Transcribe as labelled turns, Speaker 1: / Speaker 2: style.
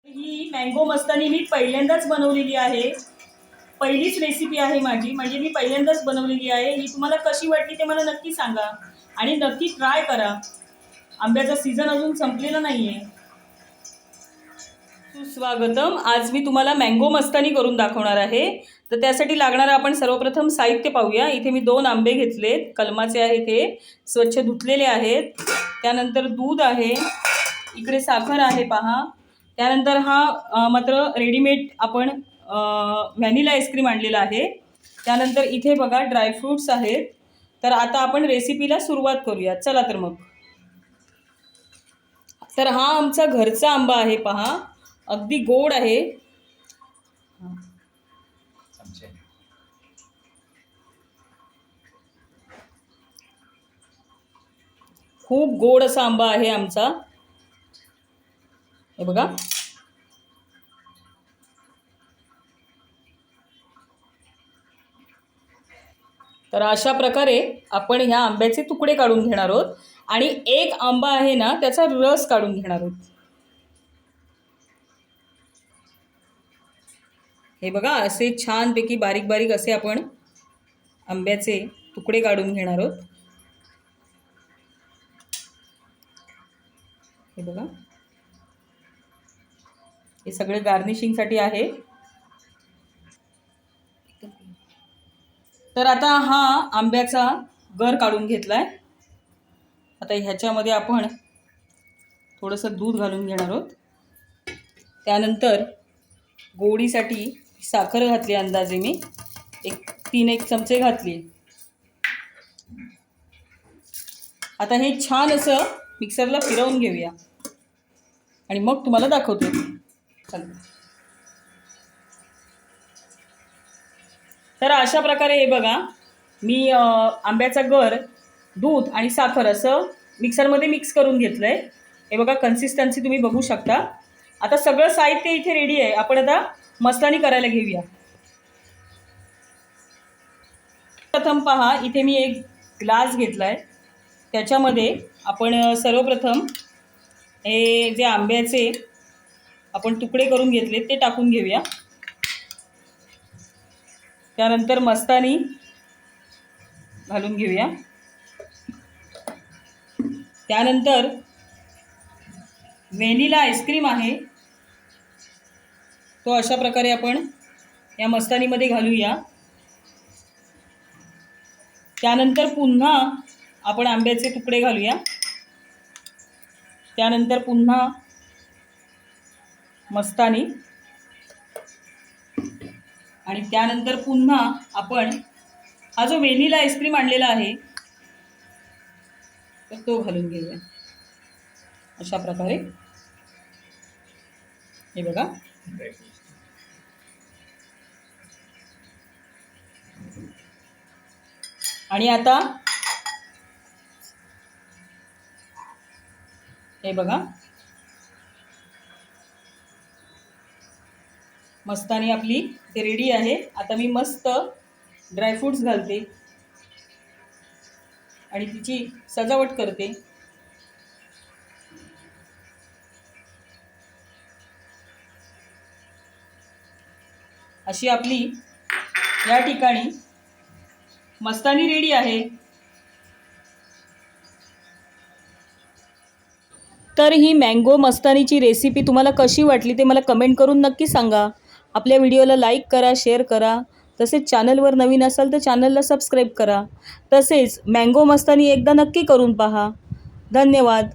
Speaker 1: ही mango मस्तानी मी पहिल्यांदाच बनवलेली आहे. पहिलीच रेसिपी आहे माझी, म्हणजे मी पहिल्यांदाच बनवलेली आहे. ही तुम्हाला कशी वाटली ते मला नक्की सांगा आणि नक्की ट्राय करा. आंब्याचा सीझन अजून संपलेला नाही आहे. सुस्वागतम. आज मी तुम्हाला मँगो मस्तानी करून दाखवणार आहे. तर त्यासाठी लागणारं आपण सर्वप्रथम साहित्य पाहूया. इथे मी 2 आंबे घेतलेत, कलमाचे आहेत, हे स्वच्छ धुतलेले आहेत. त्यानंतर दूध आहे, इकडे साखर आहे पहा. त्यानंतर हा मात्र रेडीमेड आपण व्हॅनिला आईस्क्रीम आणलेला आहे. त्यानंतर इथे बघा ड्रायफ्रूट्स आहेत. तर आता आपण रेसिपीला सुरुवात करूया. चला तर मग. तर हा आमचा घरचा आंबा आहे पहा, अगदी गोड आहे. खूप गोड असा आंबा आहे आमचा, हे बघा. तर अशा प्रकारे आपण ह्या आंब्याचे तुकडे काढून घेणार आहोत आणि एक आंबा आहे ना त्याचा रस काढून घेणार आहोत. हे बघा, असे छानपैकी बारीक बारीक असे आपण आंब्याचे तुकडे काढून घेणार आहोत. हे बघा, हे सगळे गार्निशिंगसाठी आहे. तर आता हा आंब्याचा गर काढून घेतलाय. आता ह्याच्यामध्ये आपण थोडंसं दूध घालून घेणार आहोत. त्यानंतर गोडीसाठी साखर घातली, अंदाजे मी 3 चमचे घातली. आता हे छान असं मिक्सरला फिरवून घेऊया आणि मग तुम्हाला दाखवतो. तर अशा प्रकारे हे बघा, मी आंब्याचा गर, दूध आणि साखर असं मिक्सरमध्ये मिक्स करून घेतलं आहे. हे बघा, कन्सिस्टन्सी तुम्ही बघू शकता. आता सगळं साहित्य इथे रेडी आहे. आपण आता मस्तानी करायला घेऊया. प्रथम पहा, इथे मी एक ग्लास घेतला आहे. त्याच्यामध्ये आपण सर्वप्रथम हे जे आंब्याचे आपण तुकडे करून घेतले ते टाकून घेऊया. त्यानंतर मस्तानी घालून घेऊया. त्यानंतर व्हॅनिला आईस्क्रीम आहे, तो अशा प्रकारे आपण या मस्तानीमध्ये घालूया. त्यानंतर पुन्हा आपण आंब्याचे तुकडे घालूया. त्यानंतर पुन्हा मस्तानी आणि त्यानंतर पुन्हा आपण हा जो व्हॅनिला आईस्क्रीम आणलेला आहे तर तो घालून घेऊया अशा प्रकारे. हे बघा, आणि आता हे बघा, मस्तानी आपली ते रेडी आहे. आता मी मस्त ड्रायफ्रूट्स घालते आणि तिची सजावट करते. अशी आपली या ठिकाणी मस्तानी रेडी आहे. तर ही मँगो मस्तानीची रेसिपी तुम्हाला कशी वाटली ते मला कमेंट करून नक्की सांगा. आपल्या व्हिडिओला लाईक करा, शेअर करा. तसेच चॅनलवर नवीन असाल तर चॅनलला सबस्क्राईब करा. तसेच मँगो मस्तानी एकदा नक्की करून पहा. धन्यवाद.